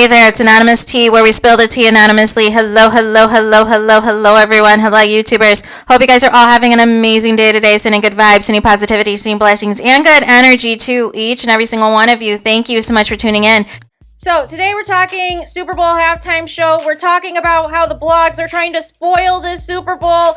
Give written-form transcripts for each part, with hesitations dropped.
there, it's Anonymous Tea, where we spill the tea anonymously. Hello, hello, hello, hello, hello, everyone. Hello, YouTubers. Hope you guys are all having an amazing day today, sending good vibes, sending positivity, sending blessings, and good energy to each and every single one of you. Thank you so much for tuning in. So today we're talking Super Bowl halftime show. We're talking about how the blogs are trying to spoil this Super Bowl.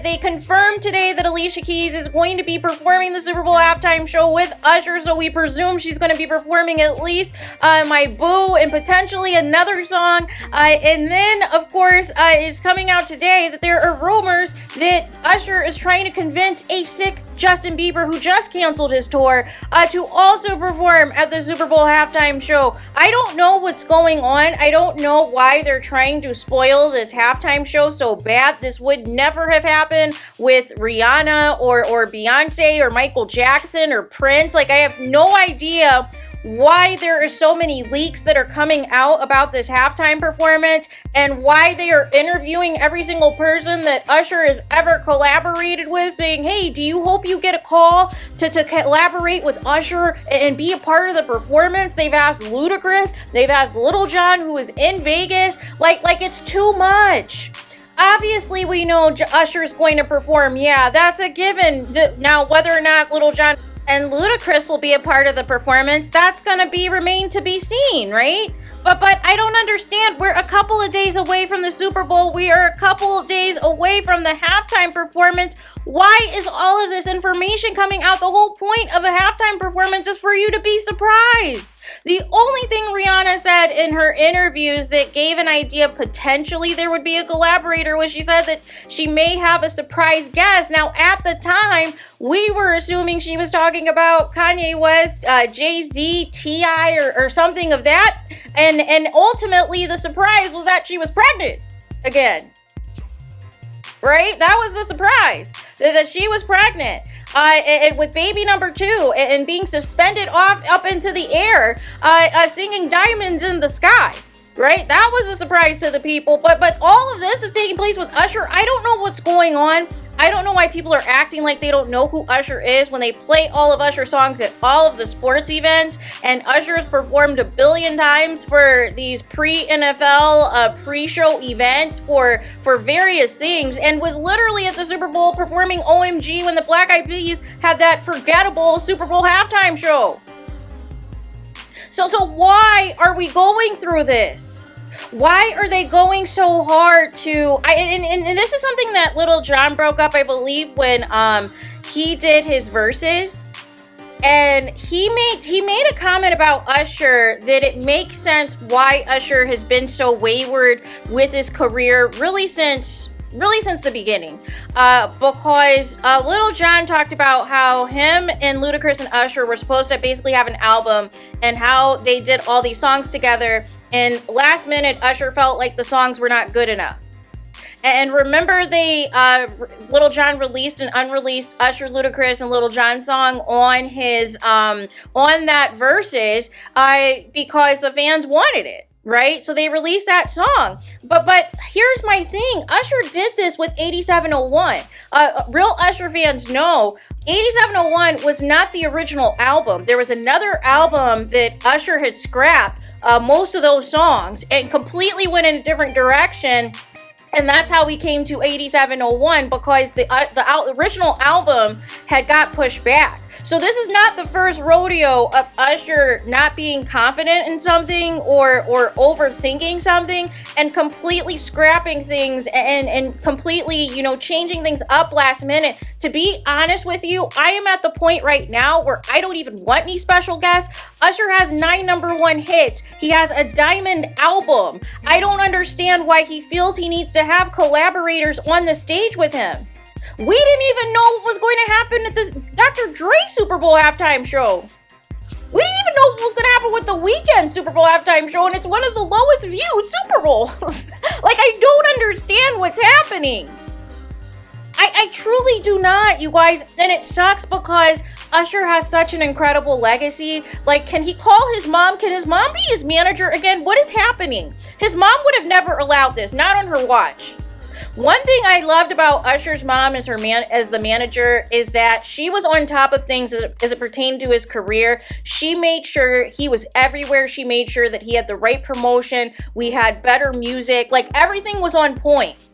They confirmed today that Alicia Keys is going to be performing the Super Bowl halftime show with Usher, so we presume she's going to be performing at least My Boo and potentially another song. And then, of course, it's coming out today that there are rumors that Usher is trying to convince a sick Justin Bieber, who just canceled his tour, to also perform at the Super Bowl halftime show. I don't know what's going on. I don't know why they're trying to spoil this halftime show so bad. This would never have happened with Rihanna or Beyonce or Michael Jackson or Prince. Like, I have no idea why there are so many leaks that are coming out about this halftime performance and why they are interviewing every single person that Usher has ever collaborated with, saying, hey, do you hope you get a call to collaborate with Usher and be a part of the performance? They've asked Ludacris, they've asked Lil Jon, who is in Vegas. Like it's too much. Obviously, we know Usher is going to perform. Yeah, that's a given. Now, whether or not Lil Jon and Ludacris will be a part of the performance, that's gonna remain to be seen, right? But I don't understand. We're a couple of days away from the Super Bowl. We are a couple of days away from the halftime performance. Why is all of this information coming out? The whole point of a halftime performance is for you to be surprised. The only thing Rihanna said in her interviews that gave an idea potentially there would be a collaborator was she said that she may have a surprise guest. Now, at the time, we were assuming she was talking about Kanye West, Jay-Z, T.I., or something of that. And ultimately, the surprise was that she was pregnant again. Right? That was the surprise, that she was pregnant. And with baby number 2 and being suspended up into the air, singing Diamonds in the Sky. Right? That was a surprise to the people. But all of this is taking place with Usher. I don't know what's going on. I don't know why people are acting like they don't know who Usher is when they play all of Usher songs at all of the sports events. And Usher has performed 1 billion times for these pre-NFL, pre-show events for various things, and was literally at the Super Bowl performing OMG when the Black Eyed Peas had that forgettable Super Bowl halftime show. So why are we going through this? Why are they going so hard to... And this is something that Lil Jon broke up, I believe, when he did his verses. And he made a comment about Usher that it makes sense why Usher has been so wayward with his career really since the beginning, because Lil Jon talked about how him and Ludacris and Usher were supposed to basically have an album and how they did all these songs together, and last minute Usher felt like the songs were not good enough. And remember, Lil Jon released an unreleased Usher, Ludacris, and Lil Jon song on his on that Versus because the fans wanted it. Right? So they released that song. But here's my thing. Usher did this with 8701. Real Usher fans know 8701 was not the original album. There was another album that Usher had scrapped most of those songs and completely went in a different direction. And that's how we came to 8701, because the original album had got pushed back. So this is not the first rodeo of Usher not being confident in something or overthinking something and completely scrapping things and completely, changing things up last minute. To be honest with you, I am at the point right now where I don't even want any special guests. Usher has 9 #1 hits. He has a diamond album. I don't understand why he feels he needs to have collaborators on the stage with him. We didn't even know what was going to happen at the Dr. Dre Super Bowl halftime show. We didn't even know what was going to happen with the Weeknd Super Bowl halftime show, and it's one of the lowest viewed Super Bowls. Like, I don't understand what's happening. I truly do not, you guys. And it sucks because Usher has such an incredible legacy. Like, can he call his mom? Can his mom be his manager again? What is happening? His mom would have never allowed this, not on her watch. One thing I loved about Usher's mom as the manager is that she was on top of things as it pertained to his career. She made sure he was everywhere. She made sure that he had the right promotion. We had better music. Like, everything was on point.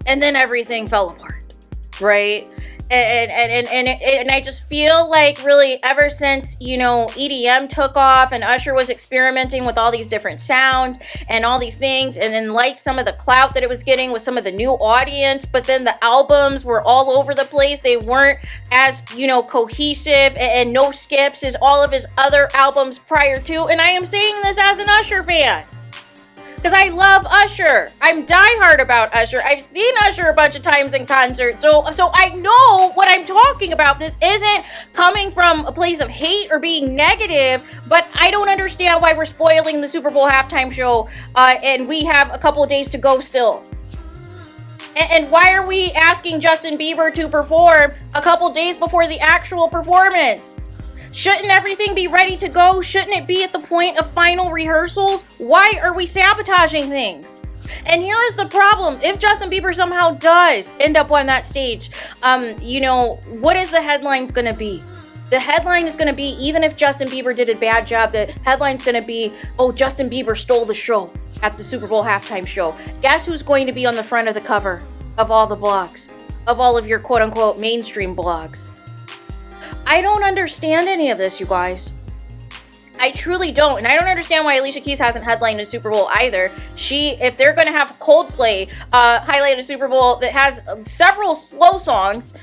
And then everything fell apart, right? And I just feel like, really, ever since, you know, EDM took off and Usher was experimenting with all these different sounds and all these things, and then, like, some of the clout that it was getting with some of the new audience, but then the albums were all over the place. They weren't as, you know, cohesive and no skips as all of his other albums prior to. And I am saying this as an Usher fan, because I love Usher. I'm diehard about Usher. I've seen Usher a bunch of times in concert. So I know what I'm talking about. This isn't coming from a place of hate or being negative, but I don't understand why we're spoiling the Super Bowl halftime show and we have a couple of days to go still. And why are we asking Justin Bieber to perform a couple days before the actual performance? Shouldn't everything be ready to go? Shouldn't it be at the point of final rehearsals? Why are we sabotaging things? And here is the problem. If Justin Bieber somehow does end up on that stage, you know, what is the headlines going to be? The headline is going to be, even if Justin Bieber did a bad job, the headline's going to be, oh, Justin Bieber stole the show at the Super Bowl halftime show. Guess who's going to be on the front of the cover of all the blogs, of all of your quote-unquote mainstream blogs? I don't understand any of this, you guys. I truly don't. And I don't understand why Alicia Keys hasn't headlined a Super Bowl either. If they're going to have Coldplay highlight a Super Bowl that has several slow songs,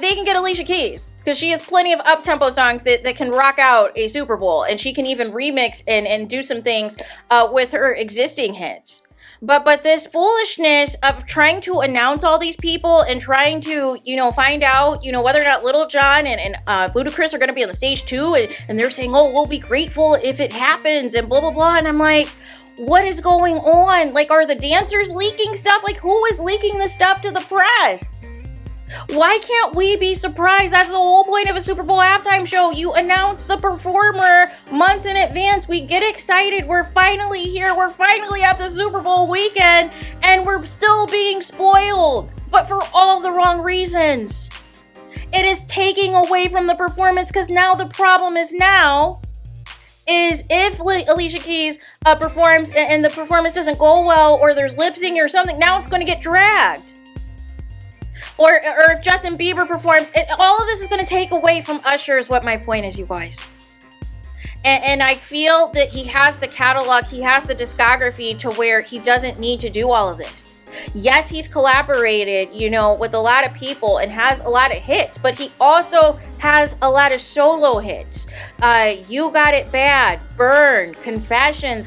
they can get Alicia Keys, because she has plenty of up-tempo songs that can rock out a Super Bowl. And she can even remix and do some things with her existing hits. But this foolishness of trying to announce all these people and trying to, you know, find out, you know, whether or not Little John and Ludacris are going to be on the stage too. And they're saying, oh, we'll be grateful if it happens and blah, blah, blah. And I'm like, what is going on? Like, are the dancers leaking stuff? Like, who is leaking this stuff to the press? Why can't we be surprised? That's the whole point of a Super Bowl halftime show. You announce the performer months in advance. We get excited. We're finally here. We're finally at the Super Bowl weekend, and we're still being spoiled, but for all the wrong reasons. It is taking away from the performance, because now the problem is if Alicia Keys performs and the performance doesn't go well, or there's lip syncing or something, now it's going to get dragged. Or if Justin Bieber performs, all of this is going to take away from Usher, is what my point is, you guys. And I feel that he has the catalog, he has the discography to where he doesn't need to do all of this. Yes, he's collaborated, you know, with a lot of people and has a lot of hits, but he also has a lot of solo hits. You Got It Bad, Burn, Confessions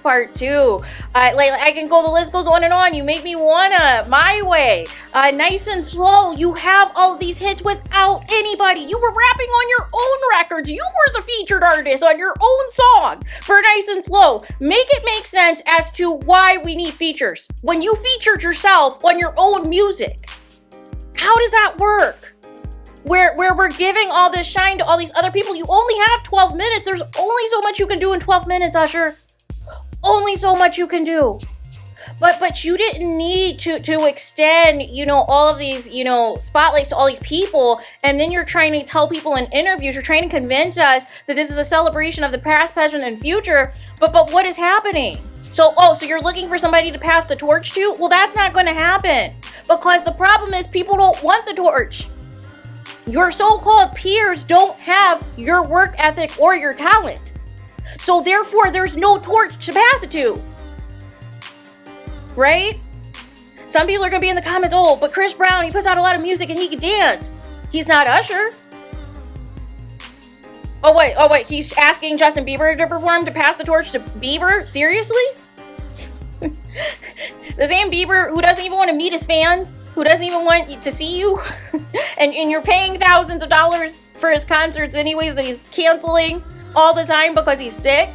Part 2. Like, I can go, the list goes on and on. You Make Me Wanna, My Way, Nice and Slow. You have all of these hits without anybody. You were rapping on your own records. You were the featured artist on your own song for Nice and Slow. Make it make sense as to why we need features when you featured yourself on your own music. How does that work? Where we're giving all this shine to all these other people. You only have 12 minutes. There's only so much you can do in 12 minutes, Usher. Only so much you can do. But you didn't need to extend, you know, all of these, you know, spotlights to all these people. And then you're trying to tell people in interviews, you're trying to convince us that this is a celebration of the past, present, and future. But what is happening? So you're looking for somebody to pass the torch to? Well, that's not going to happen. Because the problem is people don't want the torch. Your so-called peers don't have your work ethic or your talent. So therefore, there's no torch to pass it to. Right? Some people are going to be in the comments, oh, but Chris Brown, he puts out a lot of music and he can dance. He's not Usher. Oh wait, he's asking Justin Bieber to perform to pass the torch to Bieber? Seriously? The same Bieber who doesn't even want to meet his fans, who doesn't even want to see you, and you're paying thousands of dollars for his concerts anyways that he's canceling all the time because he's sick?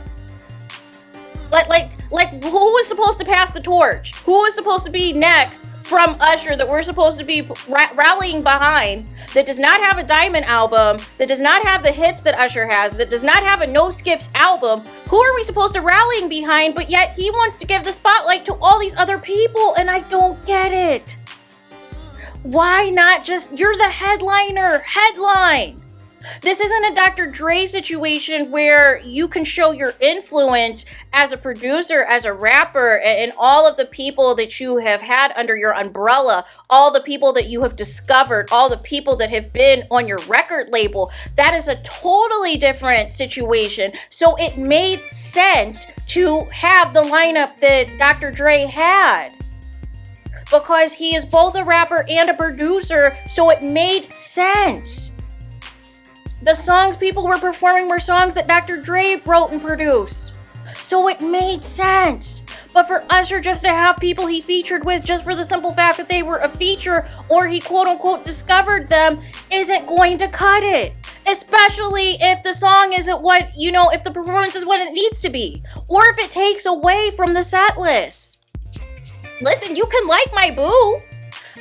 Like who was supposed to pass the torch? Who was supposed to be next from Usher that we're supposed to be rallying behind, that does not have a Diamond album, that does not have the hits that Usher has, that does not have a No Skips album, who are we supposed to rallying behind? But yet he wants to give the spotlight to all these other people, and I don't get it. Why not just, you're the headliner, headline. This isn't a Dr. Dre situation where you can show your influence as a producer, as a rapper, and all of the people that you have had under your umbrella, all the people that you have discovered, all the people that have been on your record label. That is a totally different situation. So it made sense to have the lineup that Dr. Dre had, because he is both a rapper and a producer, so it made sense. The songs people were performing were songs that Dr. Dre wrote and produced. So it made sense. But for Usher just to have people he featured with just for the simple fact that they were a feature or he quote unquote discovered them isn't going to cut it. Especially if the song isn't what, if the performance is what it needs to be. Or if it takes away from the set list. Listen, you can like my boo.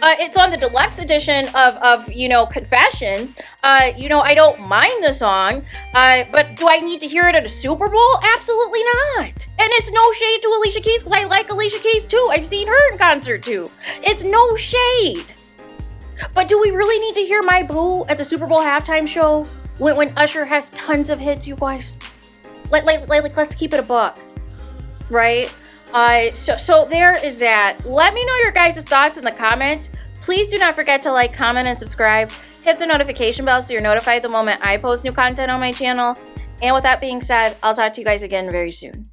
It's on the deluxe edition of Confessions. I don't mind the song, but do I need to hear it at a Super Bowl? Absolutely not. And it's no shade to Alicia Keys, because I like Alicia Keys too. I've seen her in concert too. It's no shade. But do we really need to hear my boo at the Super Bowl halftime show when Usher has tons of hits, you guys? Let's keep it a buck, right? So there is that. Let me know your guys' thoughts in the comments. Please do not forget to like, comment, and subscribe. Hit the notification bell so you're notified the moment I post new content on my channel. And with that being said, I'll talk to you guys again very soon.